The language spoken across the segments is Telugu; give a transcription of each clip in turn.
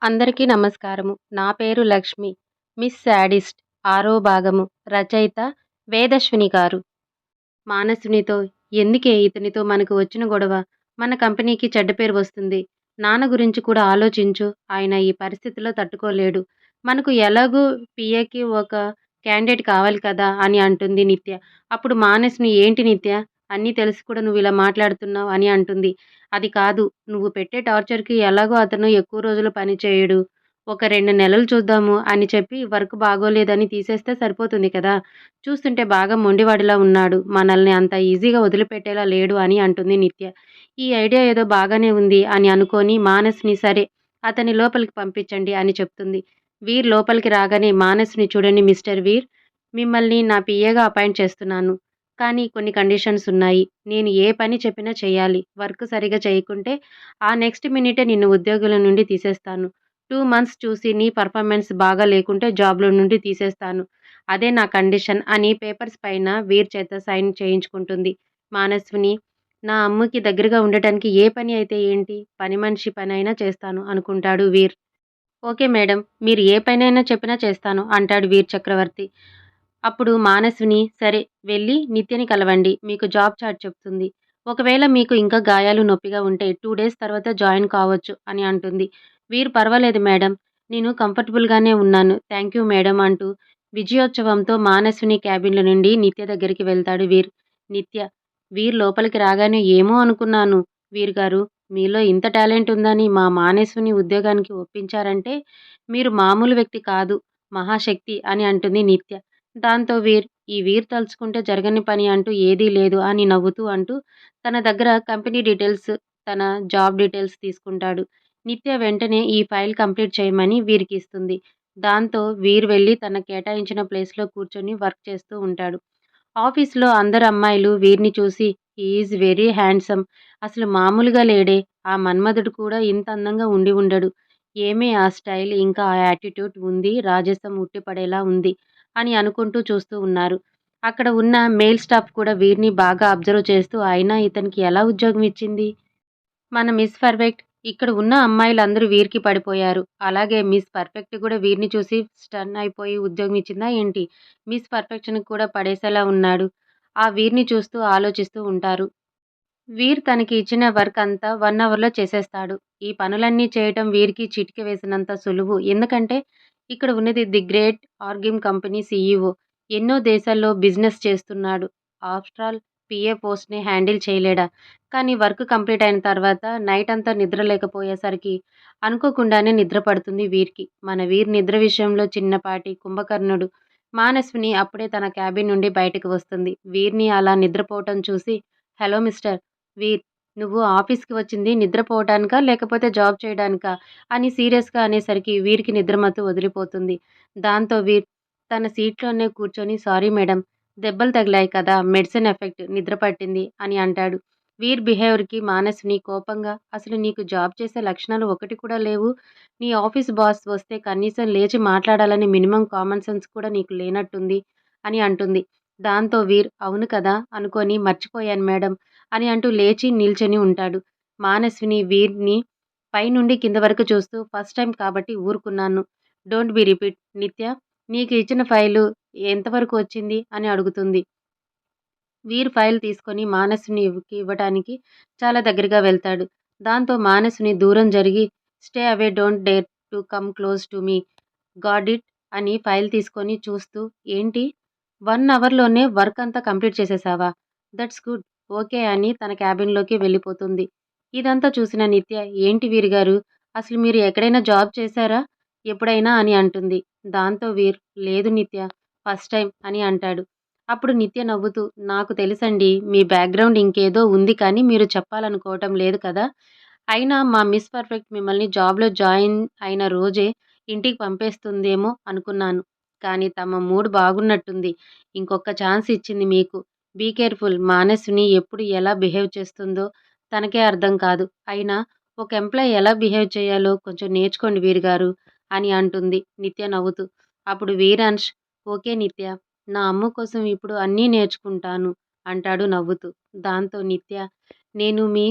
అందరికీ నమస్కారము. నా పేరు లక్ష్మి. మిస్ శాడిస్ట్ ఆరో భాగము రచయిత వేదశ్విని గారు. మానసునితో ఎందుకే ఇతనితో మనకు వచ్చిన గొడవ? మన కంపెనీకి చెడ్డ పేరు వస్తుంది. నాన్న గురించి కూడా ఆలోచించు. ఆయన ఈ పరిస్థితిలో తట్టుకోలేడు. మనకు ఎలాగూ పిఏకి ఒక క్యాండిడేట్ కావాలి కదా అని అంటుంది నిత్య. అప్పుడు మానస్‌ని ఏంటి నిత్య? అన్నీ తెలిసి కూడా నువ్విలా మాట్లాడుతున్నావు అని అంటుంది. అది కాదు. నువ్వు పెట్టే టార్చర్‌కి ఎలాగో అతను ఎక్కువ రోజులు పని చేయడు. ఒక 2 నెలలు చూద్దాము అని చెప్పి వర్క్ బాగోలేదని తీసేస్తే సరిపోతుంది కదా! చూస్తుంటే బాగా మొండివాడిలా ఉన్నాడు. మనల్ని అంత ఈజీగా వదిలిపెట్టేలా లేడు అని అంటుంది నిత్య. ఈ ఐడియా ఏదో బాగానే ఉంది అని అనుకోని మానస్‌ని సరే అతన్ని లోపలికి పంపించండి అని చెప్తుంది. వీర్ లోపలికి రాగానే మానస్‌ని చూడండి మిస్టర్ వీర్, మిమ్మల్ని నా పీఏగా అపాయింట్ చేస్తున్నాను. కానీ కొన్ని కండిషన్స్ ఉన్నాయి. నేను ఏ పని చెప్పినా చెయ్యాలి. వర్క్ సరిగ్గా చేయకుంటే ఆ నెక్స్ట్ మినిటే నిన్ను ఉద్యోగంలో నుండి తీసేస్తాను. 2 మంత్స్ చూసి నీ పెర్ఫార్మెన్స్ బాగా లేకుంటే జాబ్‌లో నుండి తీసేస్తాను. అదే నా కండిషన్ అని పేపర్స్ పైన వీర్ చేత సైన్ చేయించుకుంటుంది. మానస్విని, నా అమ్మకి దగ్గరగా ఉండటానికి ఏ పని అయితే ఏంటి? పని మనిషి పనైనా చేస్తాను అనుకుంటాడు వీర్. Okay madam. మీరు ఏ పనైనా చెప్పినా చేస్తాను అంటాడు వీర్ చక్రవర్తి. అప్పుడు మానస్విని సరే వెళ్లి నిత్యని కలవండి. మీకు జాబ్ చార్ట్ చెప్తుంది. ఒకవేళ మీకు ఇంకా గాయాలు నొప్పిగా ఉంటే 2 డేస్ తర్వాత జాయిన్ కావచ్చు అని అంటుంది. వీరు పర్వాలేదు మేడం. నేను కంఫర్టబుల్‌గానే ఉన్నాను. థాంక్ యూ మేడం అంటూ విజయోత్సవంతో మానస్విని క్యాబిన్‌లో నుండి నిత్య దగ్గరికి వెళ్తాడు వీర్. నిత్య వీర్ లోపలికి రాగానే ఏమో అనుకున్నాను వీర్ గారు. మీలో ఇంత టాలెంట్ ఉందని మా మానస్విని ఉద్యోగానికి ఒప్పించారంటే మీరు మామూలు వ్యక్తి కాదు. మహాశక్తి అని అంటుంది నిత్య. దాంతో ఈ వీర్ తలుచుకుంటే జరగని పని అంటూ ఏదీ లేదు అని నవ్వుతూ అంటూ తన దగ్గర కంపెనీ డీటెయిల్స్, తన జాబ్ డీటెయిల్స్ తీసుకుంటాడు. నిత్య వెంటనే ఈ ఫైల్ కంప్లీట్ చేయమని వీరికి ఇస్తుంది. దాంతో వీర్ వెళ్లి తన కేటాయించిన ప్లేస్‌లో కూర్చొని వర్క్ చేస్తూ ఉంటాడు. ఆఫీస్‌లో అందరు అమ్మాయిలు వీరిని చూసి హి ఈజ్ వెరీ హ్యాండ్సమ్. అసలు మామూలుగా లేడే! ఆ మన్మధుడు కూడా ఇంత అందంగా ఉండి ఉండడు. ఏమే ఆ స్టైల్ ఇంకా ఆ యాటిట్యూడ్ ఉంది రాజసం ఉట్టిపడేలా ఉంది అని అనుకుంటూ చూస్తూ ఉన్నారు. అక్కడ ఉన్న మేల్ స్టాఫ్ కూడా వీరిని బాగా అబ్జర్వ్ చేస్తూ అయినా ఇతనికి ఎలా ఉద్యోగం ఇచ్చింది? మన మిస్ పర్ఫెక్ట్ ఇక్కడ ఉన్న అమ్మాయిలందరూ వీరికి పడిపోయారు. అలాగే మిస్ పర్ఫెక్ట్ కూడా వీరిని చూసి స్టన్ అయిపోయి ఉద్యోగం ఇచ్చిందా ఏంటి? మిస్ పర్ఫెక్షన్‌కి కూడా పడేసేలా ఉన్నాడు. ఆ వీరిని చూస్తూ ఆలోచిస్తూ ఉంటారు. వీర్ తనకి ఇచ్చిన వర్క్ అంతా 1 అవర్‌లో చేసేస్తాడు. ఈ పనులన్నీ చేయటం వీరికి చిటికె వేసినంత సులువు. ఎందుకంటే ఇక్కడ ఉన్నది the great Argim company CEO. ఎన్నో దేశాల్లో బిజినెస్ చేస్తున్నాడు. ఆఫ్టర్ ఆల్ పీఏ పోస్ట్‌ని హ్యాండిల్ చేయలేడా? కానీ వర్క్ కంప్లీట్ అయిన తర్వాత నైట్ అంతా నిద్ర లేకపోయేసరికి అనుకోకుండానే నిద్ర పడుతుంది వీరికి. మన వీర్ నిద్ర విషయంలో చిన్నపాటి కుంభకర్ణుడు. మానస్విని అప్పుడే తన క్యాబిన్ నుండి బయటకు వస్తుంది. వీరిని అలా నిద్రపోవటం చూసి హలో మిస్టర్ వీర్, నువ్వు ఆఫీస్‌కి వచ్చింది నిద్రపోవటానికా? లేకపోతే జాబ్ చేయడానికా? అని సీరియస్‌గా అనేసరికి వీరికి నిద్రమత్తు వదిలిపోతుంది. దాంతో వీర్ తన సీట్‌లోనే కూర్చొని సారీ మేడం, దెబ్బలు తగిలాయి కదా! మెడిసిన్ ఎఫెక్ట్ నిద్ర పట్టింది అని అంటాడు. వీర్ బిహేవియర్‌కి మానస్‌ని కోపంగా అసలు నీకు జాబ్ చేసే లక్షణాలు ఒకటి కూడా లేవు. నీ ఆఫీస్ బాస్ వస్తే కనీసం లేచి మాట్లాడాలని మినిమమ్ కామన్ సెన్స్ కూడా నీకు లేనట్టుంది అని అంటుంది. దాంతో వీర్ అవును కదా! అనుకోని మర్చిపోయాను మేడం అని అంటూ లేచి నిల్చొని ఉంటాడు. మానస్విని వీరిని పైనుండి కింద వరకు చూస్తూ ఫస్ట్ టైమ్ కాబట్టి ఊరుకున్నాను. Don't be repeat. నిత్య నీకు ఇచ్చిన ఫైలు ఎంతవరకు వచ్చింది అని అడుగుతుంది. వీర్ ఫైల్ తీసుకొని మానస్‌వినికి ఇవ్వటానికి చాలా దగ్గరగా వెళ్తాడు. దాంతో మానస్‌విని దూరం జరిగి stay away don't dare to come close to me. Got it అని ఫైల్ తీసుకొని చూస్తూ ఏంటి 1 అవర్‌లోనే వర్క్ అంతా కంప్లీట్ చేసేసావా? That's good. ఓకే అని తన క్యాబిన్‌లోకి వెళ్ళిపోతుంది. ఇదంతా చూసిన నిత్య ఏంటి వీర్ గారు అసలు మీరు ఎక్కడైనా జాబ్ చేశారా? ఎప్పుడైనా అని అంటుంది. దాంతో వీర్ లేదు నిత్య ఫస్ట్ టైమ్ అని అంటాడు. అప్పుడు నిత్య నవ్వుతూ నాకు తెలుసండి మీ బ్యాక్‌గ్రౌండ్ ఇంకేదో ఉంది కానీ మీరు చెప్పాలనుకోవటం లేదు కదా! అయినా మా మిస్ పర్ఫెక్ట్ మిమ్మల్ని జాబ్‌లో జాయిన్ అయిన రోజే ఇంటికి పంపేస్తుందేమో అనుకున్నాను. కానీ తమ మూడ్ బాగున్నట్టుంది. ఇంకొక ఛాన్స్ ఇచ్చింది మీకు. బీ కేర్‌ఫుల్ మానస్విని ఎప్పుడు ఎలా బిహేవ్ చేస్తుందో తనకే అర్థం కాదు. అయినా ఒక ఎంప్లాయీ ఎలా బిహేవ్ చేయాలో కొంచెం నేర్చుకోండి వీరుగారు అని అంటుంది నిత్య నవ్వుతూ. అప్పుడు వీరాంష్ ఓకే నిత్య. నా అమ్మ కోసం ఇప్పుడు అన్నీ నేర్చుకుంటాను అంటాడు నవ్వుతూ. దాంతో నిత్య నేను మీ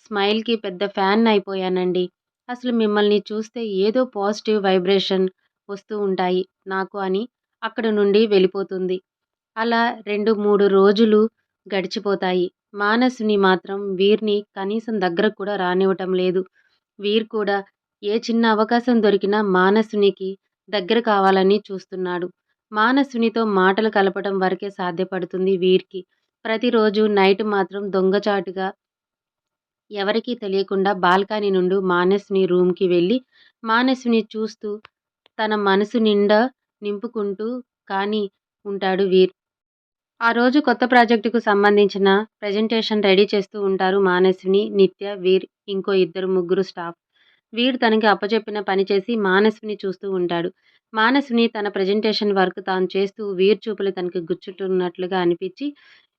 స్మైల్‌కి పెద్ద ఫ్యాన్ అయిపోయానండి. అసలు మిమ్మల్ని చూస్తే ఏదో పాజిటివ్ వైబ్రేషన్ వస్తూ ఉంటాయి నాకు అని అక్కడి నుండి వెళ్ళిపోతుంది. అలా 2, 3 రోజులు గడిచిపోతాయి. మానస్‌ని మాత్రం వీర్‌ని కనీసం దగ్గరకు కూడా రానివ్వటం లేదు. వీర్ కూడా ఏ చిన్న అవకాశం దొరికినా మానసునికి దగ్గర కావాలని చూస్తున్నాడు. మానసునితో మాటలు కలపడం వరకే సాధ్యపడుతుంది వీర్‌కి. ప్రతిరోజు నైట్ మాత్రం దొంగచాటుగా ఎవరికీ తెలియకుండా బాల్కనీ నుండి మానస్‌ని రూమ్‌కి వెళ్ళి మానసుని చూస్తూ తన మనసు నిండా నింపుకుంటూ కానీ ఉంటాడు వీర్. ఆ రోజు కొత్త ప్రాజెక్టుకు సంబంధించిన ప్రెజెంటేషన్ రెడీ చేస్తూ ఉంటారు మానస్విని, నిత్య, వీర్ ఇంకో ఇద్దరు ముగ్గురు స్టాఫ్. వీర్ తనకి అప్పచెప్పిన పని చేసి మానస్విని చూస్తూ ఉంటాడు. మానస్విని తన ప్రెజెంటేషన్ వర్క్ తాను చేస్తూ వీర్ చూపులు తనకి గుచ్చుతున్నట్లుగా అనిపించి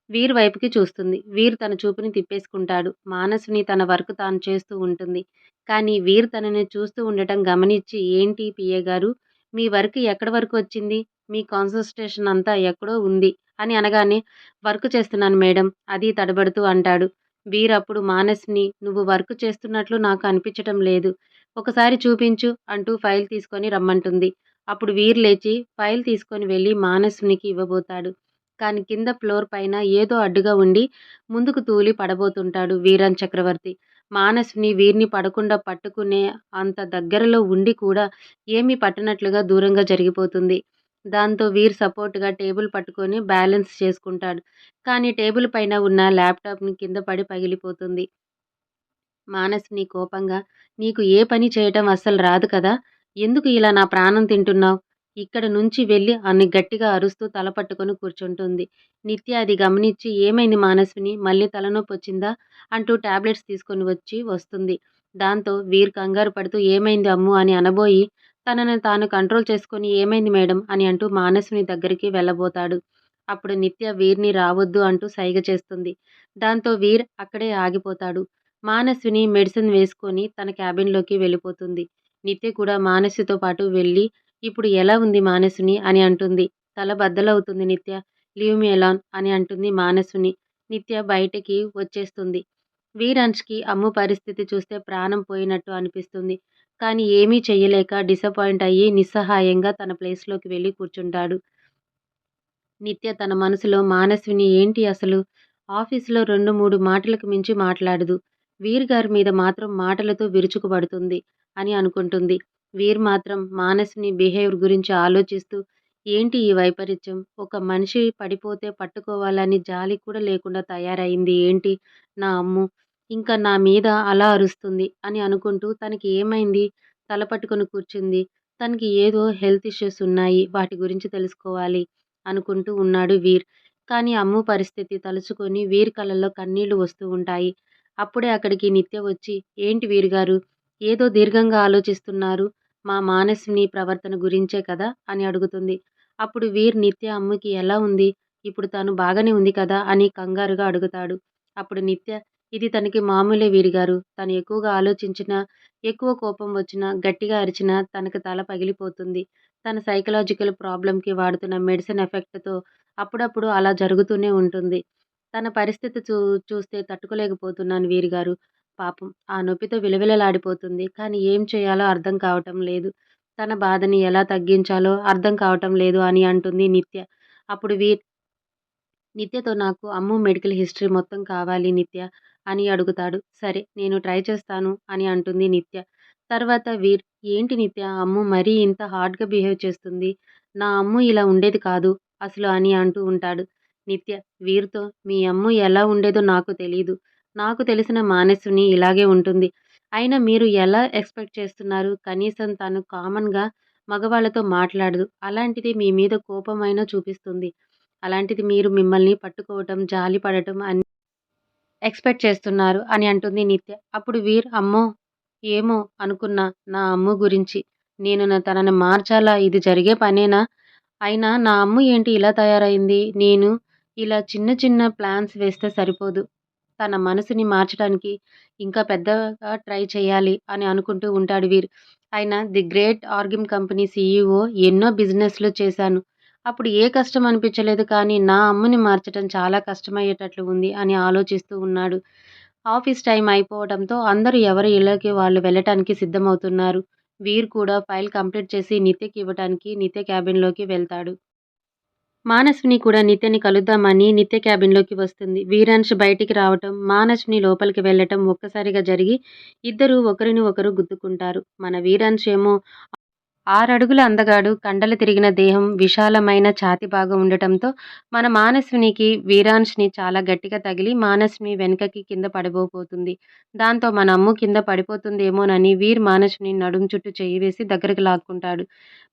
వీర్ వైపుకి చూస్తుంది. వీర్ తన చూపుని తిప్పేసుకుంటాడు. మానస్విని తన వర్క్ తాను చేస్తూ ఉంటుంది. కానీ వీర్ తనని చూస్తూ ఉండటం గమనించి ఏంటి పిఏ గారు మీ వర్క్ ఎక్కడి వరకు వచ్చింది? మీ కాన్సంట్రేషన్ అంతా ఎక్కడో ఉంది అని అనగానే వర్క్ చేస్తున్నాను మేడం అది తడబడుతూ అంటాడు. వీర్ అప్పుడు మానస్‌ని నువ్వు వర్క్ చేస్తున్నట్లు నాకు అనిపించటం లేదు. ఒకసారి చూపించు అంటూ ఫైల్ తీసుకొని రమ్మంటుంది. అప్పుడు వీర్ లేచి ఫైల్ తీసుకొని వెళ్లి మానస్‌నికి ఇవ్వబోతాడు. కానీ కింద ఫ్లోర్ పైన ఏదో అడ్డుగా ఉండి ముందుకు తూలి పడబోతుంటాడు వీరన్ చక్రవర్తి. మానస్‌ని వీర్‌ని పడకుండా పట్టుకునే అంత దగ్గరలో ఉండి కూడా ఏమీ పట్టనట్లుగా దూరంగా జరిగిపోతుంది. దాంతో వీర్ సపోర్ట్‌గా టేబుల్ పట్టుకొని బ్యాలెన్స్ చేసుకుంటాడు. కానీ టేబుల్ పైన ఉన్న ల్యాప్‌టాప్‌ని కింద పడి పగిలిపోతుంది. మానస్‌ని కోపంగా నీకు ఏ పని చేయటం అస్సలు రాదు కదా! ఎందుకు ఇలా నా ప్రాణం తింటున్నావు? ఇక్కడి నుంచి వెళ్ళి అని గట్టిగా అరుస్తూ తల పట్టుకొని కూర్చుంటుంది. నిత్య అది గమనించి ఏమైంది మానస్విని మళ్ళీ తలనొప్పొచ్చిందా? అంటూ టాబ్లెట్స్ తీసుకొని వస్తుంది. దాంతో వీర్ కంగారు పడుతూ ఏమైంది అమ్ము అని అనబోయి తనని తాను కంట్రోల్ చేసుకొని ఏమైంది మేడం అని అంటూ మానస్విని దగ్గరికి వెళ్ళబోతాడు. అప్పుడు నిత్య వీర్‌ని రావొద్దు అంటూ సైగ చేస్తుంది. దాంతో వీర్ అక్కడే ఆగిపోతాడు. మానస్విని మెడిసిన్ వేసుకొని తన క్యాబిన్‌లోకి వెళ్ళిపోతుంది. నిత్య కూడా మానసితో పాటు వెళ్ళి, "ఇప్పుడు ఎలా ఉంది మానసుని" అని అంటుంది. తల బద్దలవుతుంది నిత్య. "లీవ్ మీ అలోన్" అని అంటుంది మానసుని. నిత్య బయటికి వచ్చేస్తుంది. వీరాంష్‌కి అమ్ము పరిస్థితి చూస్తే ప్రాణం పోయినట్టు అనిపిస్తుంది. కానీ ఏమీ చెయ్యలేక డిసప్పాయింట్ అయ్యి నిస్సహాయంగా తన ప్లేస్‌లోకి వెళ్లి కూర్చుంటాడు. నిత్య తన మనసులో మానస్విని ఏంటి అసలు ఆఫీసులో 2, 3 మాటలకు మించి మాట్లాడదు. వీర్ గారి మీద మాత్రం మాటలతో విరుచుకుపడుతుంది అని అనుకుంటుంది. వీర్ మాత్రం మానస్విని బిహేవియర్ గురించి ఆలోచిస్తూ ఏంటి ఈ వైపరీత్యం? ఒక మనిషి పడిపోతే పట్టుకోవాలని జాలి కూడా లేకుండా తయారయింది ఏంటి నా అమ్ము? ఇంకా నా మీద అలా అరుస్తుంది అని అనుకుంటూ తనకి ఏమైంది? తల పట్టుకొని కూర్చుంది. తనకి ఏదో హెల్త్ ఇష్యూస్ ఉన్నాయి. వాటి గురించి తెలుసుకోవాలి. అనుకుంటూ ఉన్నాడు వీర్. కానీ అమ్ము పరిస్థితి తలుచుకొని వీర్ కళ్ళల్లో కన్నీళ్లు వస్తూ ఉంటాయి. అప్పుడే అక్కడికి నిత్య వచ్చి, "ఏంటి వీరుగారు, ఏదో దీర్ఘంగా ఆలోచిస్తున్నారు. మా మానస్‌ని ప్రవర్తన గురించే కదా?" అని అడుగుతుంది. అప్పుడు వీర్ నిత్య అమ్ముకి ఎలా ఉంది? ఇప్పుడు తను బాగానే ఉంది కదా? అని కంగారుగా అడుగుతాడు. అప్పుడు నిత్య, "ఇది తనకి మామూలే వీరుగారు. తను ఎక్కువగా ఆలోచించినా, ఎక్కువ కోపం వచ్చినా, గట్టిగా అరిచినా తనకి తల పగిలిపోతుంది. తన సైకలాజికల్ ప్రాబ్లమ్‌కి వాడుతున్న మెడిసిన్ ఎఫెక్ట్‌తో అప్పుడప్పుడు అలా జరుగుతూనే ఉంటుంది. తన పరిస్థితి చూస్తే తట్టుకోలేకపోతున్నాను వీరుగారు. పాపం ఆ నొప్పితో విలవిలలాడిపోతుంది. కానీ ఏం చేయాలో అర్థం కావటం లేదు. తన బాధని ఎలా తగ్గించాలో అర్థం కావటం లేదు" అని అంటుంది నిత్య. అప్పుడు నిత్యతో నాకు అమ్ము మెడికల్ హిస్టరీ మొత్తం కావాలి నిత్య అని అడుగుతాడు. సరే నేను ట్రై చేస్తాను అని అంటుంది నిత్య. తర్వాత వీర్ ఏంటి నిత్య అమ్ము మరీ ఇంత హార్డ్‌గా బిహేవ్ చేస్తుంది. నా అమ్ము ఇలా ఉండేది కాదు అసలు అని అంటూ ఉంటాడు. నిత్య వీర్‌తో మీ అమ్ము ఎలా ఉండేదో నాకు తెలీదు. నాకు తెలిసిన మానసుని ఇలాగే ఉంటుంది. అయినా మీరు ఎలా ఎక్స్‌పెక్ట్ చేస్తున్నారు? కనీసం తను కామన్‌గా మగవాళ్ళతో మాట్లాడదు. అలాంటిది మీ మీద కోపమైనా చూపిస్తుంది. అలాంటిది మీరు మిమ్మల్ని పట్టుకోవటం, జాలి పడటం అన్నీ ఎక్స్‌పెక్ట్ చేస్తున్నారు అని అంటుంది నిత్య. అప్పుడు వీర్ అమ్మో! ఏమో అనుకున్నా నా అమ్ము గురించి. నేను తనని మార్చాలా? ఇది జరిగే పనేనా? అయినా నా అమ్ము ఏంటి ఇలా తయారైంది? నేను ఇలా చిన్న చిన్న ప్లాన్స్ వేస్తే సరిపోదు. తన మనసుని మార్చడానికి ఇంకా పెద్దగా ట్రై చేయాలి అని అనుకుంటూ ఉంటాడు వీర్. ఆయన the great Argim company CEO ఎన్నో బిజినెస్‌లు చేశాను. అప్పుడు ఏ కష్టం అనిపించలేదు కానీ నా అమ్ముని మార్చటం చాలా కష్టమయ్యేటట్లు ఉంది అని ఆలోచిస్తూ ఉన్నాడు. ఆఫీస్ టైం అయిపోవడంతో అందరూ ఎవరి ఇళ్ళకి వాళ్ళు వెళ్ళటానికి సిద్ధమవుతున్నారు. వీర్ కూడా ఫైల్ కంప్లీట్ చేసి నిత్యకి ఇవ్వటానికి నిత్య క్యాబిన్‌లోకి వెళ్తాడు. మానస్విని కూడా నిత్యని కలుద్దామని నిత్య క్యాబిన్‌లోకి వస్తుంది. వీరాంష్ బయటికి రావటం, మానస్విని లోపలికి వెళ్ళటం ఒక్కసారిగా జరిగి ఇద్దరూ ఒకరిని ఒకరు గుద్దుకుంటారు. మన వీరాంష్ ఏమో 6 అడుగుల అందగాడు, కండలు తిరిగిన దేహం, విశాలమైన ఛాతీ భాగం ఉండటంతో మన మానస్వినికి వీరాంష్‌ని చాలా గట్టిగా తగిలి మానస్విని వెనకకి కింద పడబోతుంది. దాంతో మన అమ్ము కింద పడిపోతుందేమోనని వీర్ మానస్విని నడుం చుట్టూ చెయ్యి వేసి దగ్గరికి లాక్కుంటాడు.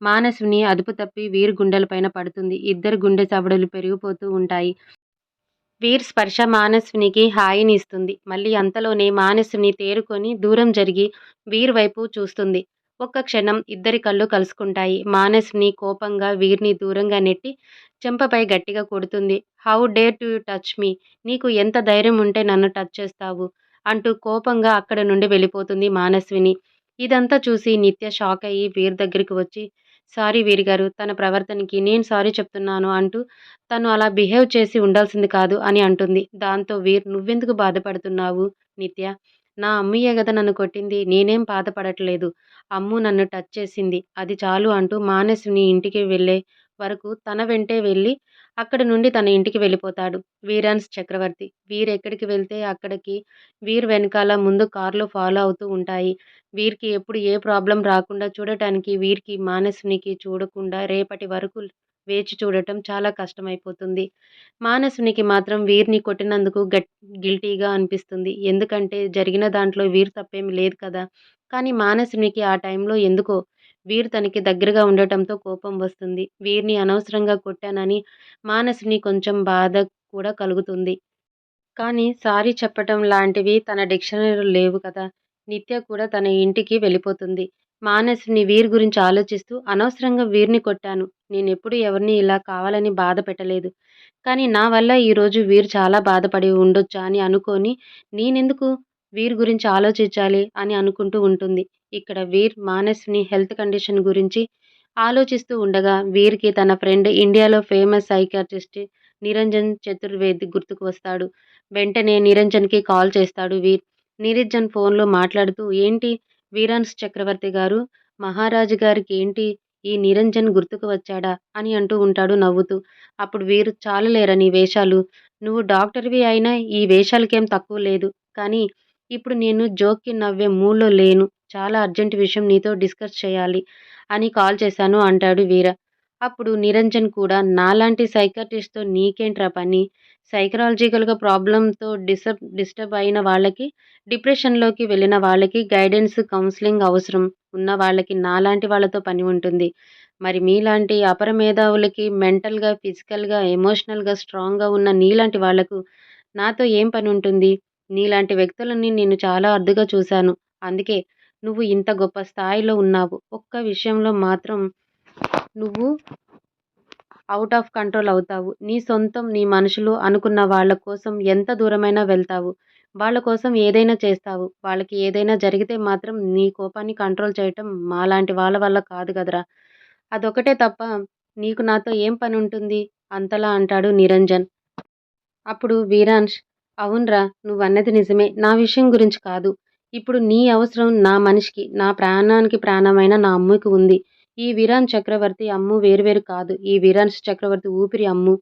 మానస్విని అదుపు తప్పి వీర్ గుండెలపైన పడుతుంది. ఇద్దరి గుండె చప్పుడులు పెరిగిపోతూ ఉంటాయి. వీర్ స్పర్శ మానస్వినికి హాయినిస్తుంది. మళ్ళీ అంతలోనే మానస్విని తేరుకొని దూరం జరిగి వీర్ వైపు చూస్తుంది. ఒక్క క్షణం ఇద్దరి కళ్ళు కలుసుకుంటాయి. మానస్విని కోపంగా వీర్‌ని దూరంగా నెట్టి చెంపపై గట్టిగా కొడుతుంది. How dare to touch me? నీకు ఎంత ధైర్యం ఉంటే నన్ను టచ్ చేస్తావు? అంటూ కోపంగా అక్కడి నుండి వెళ్ళిపోతుంది మానస్విని. ఇదంతా చూసి నిత్య షాకయ్యి వీర్ దగ్గరికి వచ్చి సారీ వీర్ గారు, తన ప్రవర్తనకి నేను సారీ చెప్తున్నాను అంటూ తను అలా బిహేవ్ చేసి ఉండాల్సింది కాదు అని అంటుంది. దాంతో వీర్ నువ్వెందుకు బాధపడుతున్నావు నిత్య? నా అమ్మయ్యే గదా నన్ను కొట్టింది. నేనేం బాధపడట్లేదు. అమ్ము నన్ను టచ్ చేసింది. అది చాలు అంటూ మానస్‌ని ఇంటికి వెళ్ళే వరకు తన వెంటే వెళ్ళి అక్కడి నుండి తన ఇంటికి వెళ్ళిపోతాడు. వీరాన్స్ చక్రవర్తి. వీర్ ఎక్కడికి వెళ్తే అక్కడికి వీర్ వెనకాల ముందు కార్‌లు ఫాలో అవుతూ ఉంటాయి. వీరికి ఎప్పుడు ఏ ప్రాబ్లమ్ రాకుండా చూడటానికి వీరికి మానస్‌నికి చూడకుండా రేపటి వరకు వేచి చూడటం చాలా కష్టమైపోతుంది. మానసునికి మాత్రం వీర్‌ని కొట్టినందుకు గిల్టీగా అనిపిస్తుంది. ఎందుకంటే జరిగిన దాంట్లో వీర్ తప్పేమి లేదు కదా! కానీ మానసునికి ఆ టైంలో ఎందుకో వీర్ తనకి దగ్గరగా ఉండటంతో కోపం వస్తుంది. వీర్‌ని అనవసరంగా కొట్టానని మానసుని కొంచెం బాధ కూడా కలుగుతుంది. కానీ సారీ చెప్పటం లాంటివి తన డిక్షనరీలో లేవు కదా! నిత్య కూడా తన ఇంటికి వెళ్ళిపోతుంది. మానస్‌ని వీర్ గురించి ఆలోచిస్తూ అనవసరంగా వీర్‌ని కొట్టాను. నేనెప్పుడు ఎవరిని ఇలా కావాలని బాధ పెట్టలేదు. కానీ నా వల్ల ఈరోజు వీర్ చాలా బాధపడి ఉండొచ్చా అని అనుకోని నేనెందుకు వీర్ గురించి ఆలోచించాలి అని అనుకుంటూ ఉంటుంది. ఇక్కడ వీర్ మానస్‌ని హెల్త్ కండిషన్ గురించి ఆలోచిస్తూ ఉండగా వీర్‌కి తన ఫ్రెండ్ ఇండియాలో ఫేమస్ సైకియాట్రిస్ట్ నిరంజన్ చతుర్వేది గుర్తుకు వస్తాడు. వెంటనే నిరంజన్‌కి కాల్ చేస్తాడు వీర్. నిరంజన్ ఫోన్‌లో మాట్లాడుతూ ఏంటి వీరాన్స్ చక్రవర్తి గారు, మహారాజు గారికి ఏంటి ఈ నిరంజన్ గుర్తుకు వచ్చాడా? అని అంటూ ఉంటాడు నవ్వుతూ. అప్పుడు వీరు చాలులేరా నీ వేషాలు. నువ్వు డాక్టర్‌వి అయినా ఈ వేషాలకేం తక్కువ లేదు. కానీ ఇప్పుడు నేను జోక్‌కి నవ్వే మూడ్‌లో లేను. చాలా అర్జెంట్ విషయం నీతో డిస్కస్ చేయాలి అని కాల్ చేశాను అంటాడు వీర. అప్పుడు నిరంజన్ కూడా నాలాంటి సైకియాట్రిస్ట్‌తో నీకేంట్రా పని? సైకలాజికల్‌గా ప్రాబ్లమ్‌తో డిస్టర్బ్ అయిన వాళ్ళకి, డిప్రెషన్‌లోకి వెళ్ళిన వాళ్ళకి గైడెన్స్, కౌన్సెలింగ్ అవసరం ఉన్న వాళ్ళకి నాలాంటి వాళ్ళతో పని ఉంటుంది. మరి మీలాంటి అపర మేధావులకి మెంటల్‌గా, ఫిజికల్‌గా, ఎమోషనల్‌గా స్ట్రాంగ్‌గా ఉన్న నీలాంటి వాళ్ళకు నాతో ఏం పనుంటుంది? నీలాంటి వ్యక్తులని నేను చాలా అరుదుగా చూశాను. అందుకే నువ్వు ఇంత గొప్ప స్థాయిలో ఉన్నావు. ఒక్క విషయంలో మాత్రం నువ్వు ఔట్ ఆఫ్ కంట్రోల్ అవుతావు. నీ సొంతం, నీ మనుషులు అనుకున్న వాళ్ళ కోసం ఎంత దూరమైనా వెళ్తావు. వాళ్ళ కోసం ఏదైనా చేస్తావు. వాళ్ళకి ఏదైనా జరిగితే మాత్రం నీ కోపాన్ని కంట్రోల్ చేయటం మాలాంటి వాళ్ళ వల్ల కాదు గదరా! అదొకటే తప్ప నీకు నాతో ఏం పనుంటుంది? అంతలా అంటాడు నిరంజన్. అప్పుడు వీరాంష్, అవునురా! నువ్వన్నది నిజమే. నా విషయం గురించి కాదు. ఇప్పుడు నీ అవసరం నా మనిషికి, నా ప్రాణానికి ప్రాణమైన నా అమ్ముకి ఉంది. ఈ వీరాన్ చక్రవర్తి, అమ్ము వేరు వేరు కాదు. ఈ వీరాంష్ చక్రవర్తి ఊపిరి అమ్ము.